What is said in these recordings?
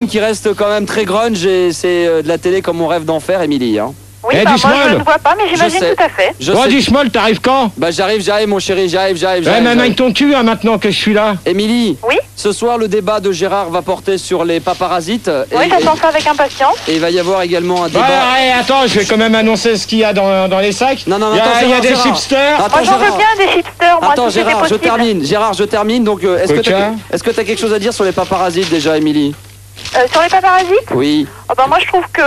qui reste quand même très grunge et c'est de la télé comme on rêve d'en faire, Émilie. Hein. Oui, bah, moi je ne vois pas, mais j'imagine tout à fait. Du Schmoll, t'arrives quand? Bah j'arrive mon chéri, j'arrive. Ouais, mais avec ton cul, hein, maintenant que je suis là. Émilie. Oui. Ce soir, le débat de Gérard va porter sur les paparasites. Oui, j'attends ça avec impatience. Et il va y avoir également un débat... Ouais, attends, je vais quand même annoncer ce qu'il y a dans les sacs. Non, attends, il y a des chipsters. Moi j'en veux bien des chipsters, moi. Attends, Gérard, je termine. Donc, est-ce que tu as quelque chose à dire sur les paparasites déjà, Émilie? Sur les paparasites? Oui. Oh, bah, moi je trouve que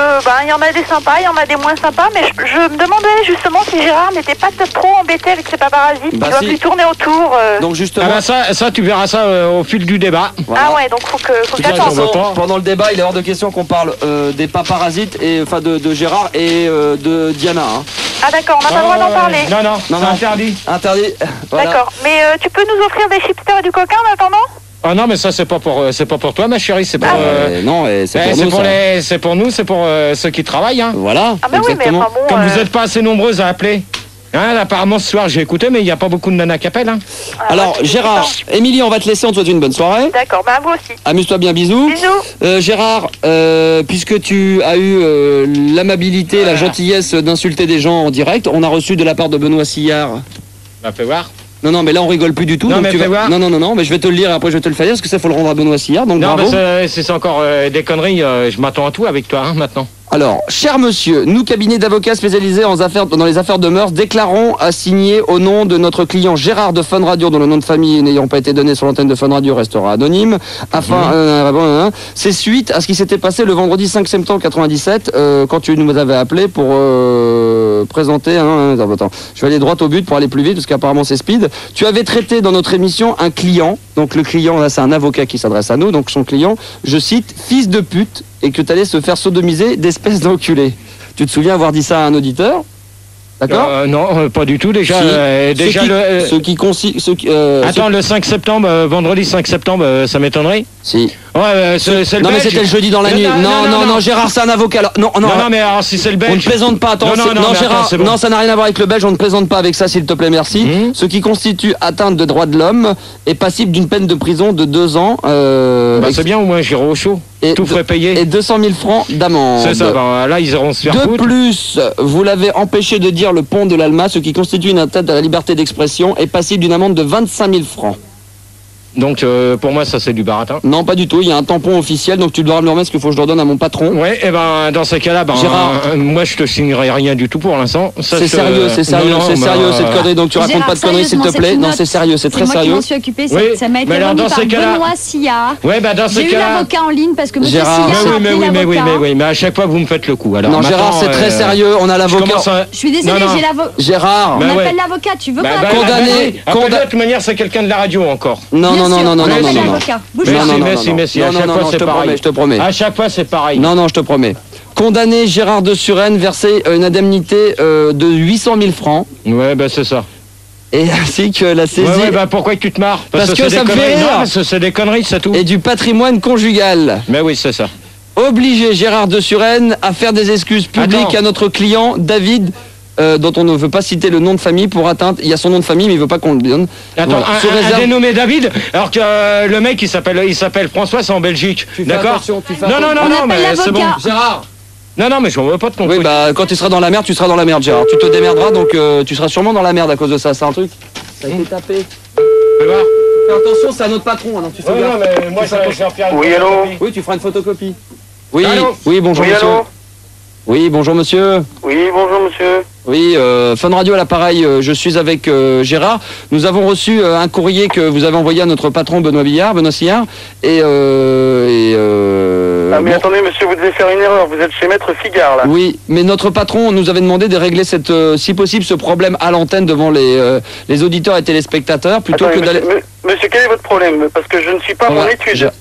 il y en a des sympas, il y en a des moins sympas, mais je me demandais justement si Gérard n'était pas trop embêté avec ses paparasites. Il doit lui tourner autour. Donc justement. Ah bah ça tu verras ça au fil du débat. Voilà. Ah ouais, donc faut que j'attende. Pendant le débat, il est hors de question qu'on parle des paparasites et enfin de Gérard et de Diana. Hein. Ah d'accord, on n'a pas le droit d'en parler. Non, c'est interdit. Interdit. Voilà. D'accord, mais tu peux nous offrir des chipsters et du coca en attendant? Ah non, mais ça c'est pas pour toi, ma chérie, c'est pour non, c'est pour nous. C'est pour nous, c'est pour ceux qui travaillent, hein. Voilà. Ah bah exactement. Oui, mais enfin bon, comme vous n'êtes pas assez nombreuses à appeler. Hein, apparemment ce soir j'ai écouté, mais il n'y a pas beaucoup de nanas qui appellent. Hein. Alors Gérard, Émilie, on va te laisser, on te souhaite une bonne soirée. D'accord, bah vous aussi. Amuse-toi bien, bisous. Bisous. Gérard, puisque tu as eu l'amabilité, la gentillesse d'insulter des gens en direct, on a reçu de la part de Benoît Sillard. Bah fais voir. Non, mais là on rigole plus du tout. Non, donc mais non, mais je vais te le lire et après je vais te le faire dire parce que ça faut le rendre à Benoît Sillard. Donc non, bravo. mais c'est encore des conneries. Je m'attends à tout avec toi, hein, maintenant. Alors, cher monsieur, nous, cabinet d'avocats spécialisés dans les affaires de mœurs, déclarons à signer au nom de notre client Gérard de Fun Radio, dont le nom de famille n'ayant pas été donné sur l'antenne de Fun Radio restera anonyme, afin, c'est suite à ce qui s'était passé le vendredi 5 septembre 97, quand tu nous avais appelé pour présenter, attends, je vais aller droit au but pour aller plus vite, parce qu'apparemment c'est speed. Tu avais traité dans notre émission un client, donc le client, là c'est un avocat qui s'adresse à nous, donc son client, je cite, fils de pute, et que tu allais se faire sodomiser d'espèce d'enculé. Tu te souviens avoir dit ça à un auditeur? D'accord? Non, pas du tout. Déjà, Attends, le 5 septembre, vendredi 5 septembre, ça m'étonnerait. Si. Ouais, c'est le non, mais c'était le jeudi dans la nuit. Non, Gérard, c'est un avocat. Non, mais alors si c'est le belge. On ne plaisante pas. Attends, non, Gérard, bon. Non, ça n'a rien à voir avec le belge. On ne plaisante pas avec ça, s'il te plaît, merci. Ce qui constitue atteinte de droits de l'homme est passible d'une peine de prison de 2 ans. C'est bien, au moins, j'irai au chaud. Tout frais payé. Et 200 000 francs d'amende. C'est ça, là, ils iront se faire foutre. De plus, vous l'avez empêché de dire le pont de l'Alma, ce qui constitue une atteinte à la liberté d'expression, est passible d'une amende de 25 000 francs. Donc pour moi ça c'est du baratin. Non pas du tout, il y a un tampon officiel donc tu dois me le remettre parce qu'il faut que je le redonne à mon patron. Ouais et dans ces cas-là Gérard, moi je te signerai rien du tout pour l'instant. C'est sérieux, c'est sérieux cette connerie donc tu racontes pas de conneries s'il te plaît. Non c'est sérieux, c'est très sérieux. C'est moi qui m'en suis occupé, ça m'a été remis par Benoît Sillard. Ouais dans ces cas-là. J'ai eu l'avocat en ligne parce que monsieur Sillard a appelé l'avocat. Mais à chaque fois vous me faites le coup. Alors non Gérard c'est très sérieux, on a l'avocat. Je suis désolé, j'ai l'avocat. Gérard. On appelle l'avocat, tu veux pas? Condamné. De toute manière c'est quelqu'un de la radio encore. Non. Merci, à chaque fois c'est pareil. Je te promets. À chaque fois c'est pareil. Non, je te promets. Condamné Gérard de Suresnes, verser une indemnité de 800 000 francs. Ouais, c'est ça. Et ainsi que la saisie... Ouais, pourquoi tu te marres? Parce que ça me fait rire. Non, parce que c'est des conneries, c'est tout. Et du patrimoine conjugal. Mais oui, c'est ça. Obliger Gérard de Suresnes à faire des excuses publiques à notre client, David... dont on ne veut pas citer le nom de famille pour atteinte. Il y a son nom de famille, mais il ne veut pas qu'on le donne. Attends, un dénommé David, alors que le mec il s'appelle François, c'est en Belgique. D'accord? Non, mais c'est bon. Gérard. Non, mais je ne veux pas de ton truc. Oui, quand tu seras dans la merde, tu seras dans la merde, Gérard. Tu te démerderas, donc tu seras sûrement dans la merde à cause de ça. C'est un truc. Ça a été tapé. Fais attention, c'est à notre patron. Alors, tu fais non, mais moi, je vais faire Oui, allô? Oui, tu feras une photocopie. Oui, bonjour, monsieur. Allô? Oui, bonjour, monsieur. Oui, bonjour, monsieur. Oui, Fun Radio à l'appareil, je suis avec Gérard. Nous avons reçu un courrier que vous avez envoyé à notre patron Benoît Sillard. Mais attendez, monsieur, vous devez faire une erreur. Vous êtes chez Maître Figard, là. Oui, mais notre patron nous avait demandé de régler si possible ce problème à l'antenne devant les auditeurs et téléspectateurs, plutôt que d'aller... Monsieur, quel est votre problème? Parce que je ne suis pas à mon étude.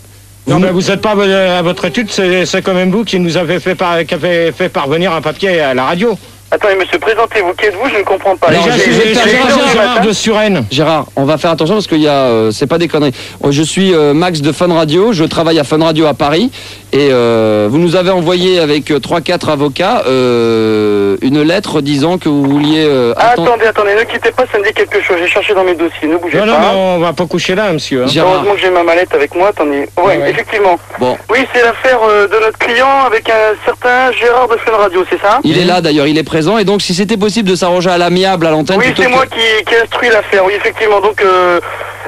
Non, mais vous n'êtes pas à votre étude, c'est quand même vous qui nous avez fait parvenir un papier à la radio. Attendez, monsieur, présentez-vous. Qui êtes-vous? Je ne comprends pas. Gérard de Suresnes. Gérard, on va faire attention parce qu'il y a... c'est pas des conneries. Je suis Max de Fun Radio, je travaille à Fun Radio à Paris. Et vous nous avez envoyé avec 3-4 avocats une lettre disant que vous vouliez... Attendez, ne quittez pas, ça me dit quelque chose. J'ai cherché dans mes dossiers, ne bougez pas. Non, on va pas coucher là, monsieur. Hein. Heureusement que j'ai ma mallette avec moi, attendez. Ouais, effectivement. Bon. Oui, c'est l'affaire de notre client avec un certain Gérard de Fun Radio, c'est ça? Il est là d'ailleurs, il est présent. Et donc si c'était possible de s'arranger à l'amiable à l'antenne... Oui, c'est moi qui ai instruit l'affaire, oui, effectivement. Donc,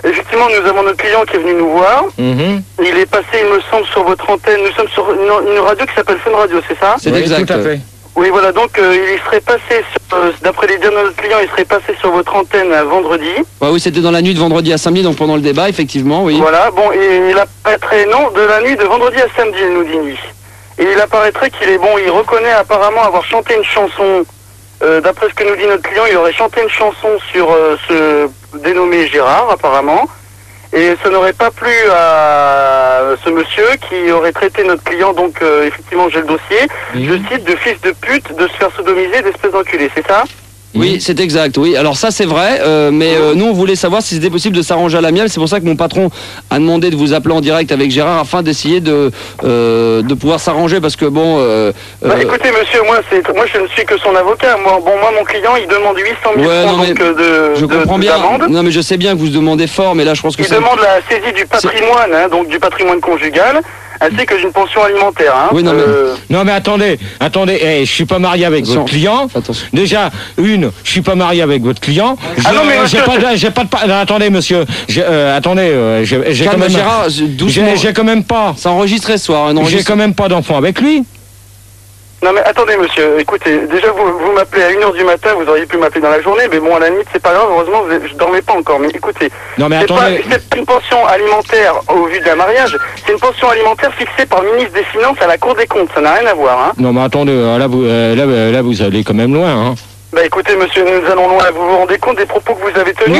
effectivement, nous avons notre client qui est venu nous voir. Il est passé, il me semble, sur votre antenne. Nous sommes sur une radio qui s'appelle Fun Radio, c'est ça? C'est exact. Tout à fait. Oui, voilà, donc il serait passé, d'après les dires de notre client, il serait passé sur votre antenne vendredi. Ouais, oui, c'était dans la nuit de vendredi à samedi, donc pendant le débat, effectivement, oui. Voilà, bon, et il apparaîtrait, non, de la nuit de vendredi à samedi, il nous dit nuit. Et il apparaîtrait qu'il est bon, il reconnaît apparemment avoir chanté une chanson, d'après ce que nous dit notre client, il aurait chanté une chanson sur ce dénommé Gérard, apparemment. Et ça n'aurait pas plu à ce monsieur qui aurait traité notre client, donc effectivement j'ai le dossier, je cite, de fils de pute, de se faire sodomiser, d'espèce d'enculé, c'est ça? Oui, c'est exact, oui. Alors ça c'est vrai, mais nous on voulait savoir si c'était possible de s'arranger à l'amiable. C'est pour ça que mon patron a demandé de vous appeler en direct avec Gérard afin d'essayer de pouvoir s'arranger parce que bon... écoutez monsieur, moi je ne suis que son avocat. Moi mon client il demande 800 000 francs je comprends bien. d'amende. Non mais je sais bien que vous demandez fort, mais là je pense que il demande la saisie du patrimoine, hein, donc du patrimoine conjugal. Ainsi que d'une pension alimentaire. Hein. Oui, non mais attendez, je suis pas marié avec votre client. Attention. Déjà, je suis pas marié avec votre client. Non mais monsieur, attendez monsieur, j'ai quand même... Gérard, j'ai quand même pas... C'est enregistré ce soir. J'ai quand même pas d'enfant avec lui. Non mais attendez monsieur, écoutez, déjà vous m'appelez à 1h du matin, vous auriez pu m'appeler dans la journée, mais bon à la limite c'est pas grave, heureusement je dormais pas encore, mais écoutez, non, mais c'est une pension alimentaire au vu d'un mariage, c'est une pension alimentaire fixée par le ministre des Finances à la Cour des comptes, ça n'a rien à voir. Hein. Non mais attendez, là vous allez quand même loin. Hein. Bah écoutez monsieur, nous allons loin, vous vous rendez compte des propos que vous avez tenus?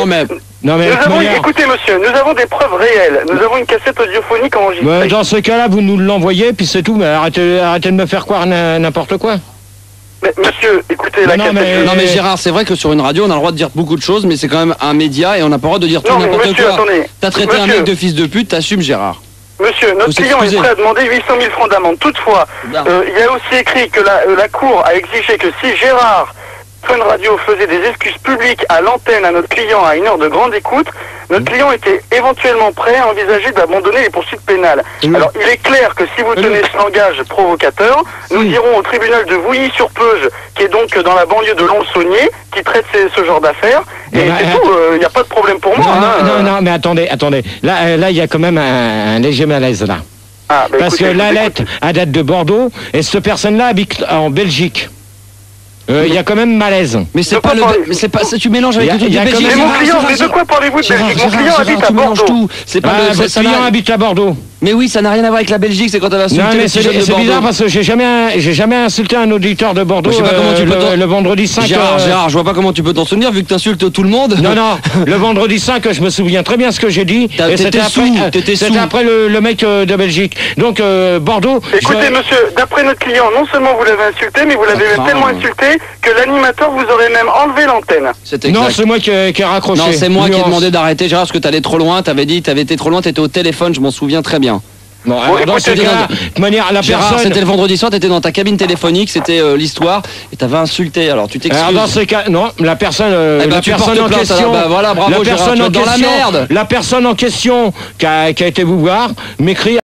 Écoutez monsieur, nous avons des preuves réelles, nous avons une cassette audiophonique enregistrée. Dans ce cas-là, vous nous l'envoyez, puis c'est tout, mais arrêtez de me faire croire n'importe quoi. Mais monsieur, écoutez, non mais Gérard, c'est vrai que sur une radio, on a le droit de dire beaucoup de choses, mais c'est quand même un média et on n'a pas le droit de dire tout n'importe quoi. T'as traité un mec de fils de pute, t'assumes Gérard. Monsieur, notre client est prêt à demander 800 000 francs d'amende. Toutefois, il y a aussi écrit que la Cour a exigé que si Gérard Fun Radio faisait des excuses publiques à l'antenne à notre client à une heure de grande écoute, notre client était éventuellement prêt à envisager d'abandonner les poursuites pénales. Alors il est clair que si vous tenez ce langage provocateur, nous irons au tribunal de Vouilly-sur-Peuge, qui est donc dans la banlieue de Lons-Saunier, qui traite ce genre d'affaires, et c'est tout, il n'y a pas de problème pour moi. Non, mais attendez, là il y a quand même un léger malaise là. Parce que la lettre date de Bordeaux, et cette personne-là habite en Belgique. Il y a quand même malaise. Mais c'est pas tu mélanges avec le truc de Belgique. Mais mon client, mais de quoi parlez-vous de Belgique? Mon client habite à Bordeaux. Votre client habite à Bordeaux. Mais oui, ça n'a rien à voir avec la Belgique, c'est quand t'as insulté le petit jeune de Bordeaux. C'est bizarre parce que j'ai jamais insulté un auditeur de Bordeaux le vendredi 5. Gérard, je vois pas comment tu peux t'en souvenir vu que t'insultes tout le monde. Non, le vendredi 5, je me souviens très bien ce que j'ai dit. C'était après le mec de Belgique. Donc Bordeaux... Écoutez monsieur, d'après notre client, non seulement vous l'avez insulté, mais vous l'avez même tellement insulté que l'animateur vous aurait même enlevé l'antenne. Non, c'est moi qui ai raccroché. Non, c'est moi qui ai demandé d'arrêter Gérard parce que t'allais trop loin, t'avais été trop loin, t'étais au téléphone, je m'en souviens très bien. Bon, dans ce cas, de manière, la Gérard, personne... c'était le vendredi soir, t'étais dans ta cabine téléphonique, c'était l'histoire, et t'avais insulté, alors tu t'excuses. Alors dans ce cas, non, la personne en question... voilà, bravo Gérard, tu es dans la merde. La personne en question qui a été vous voir m'écrit...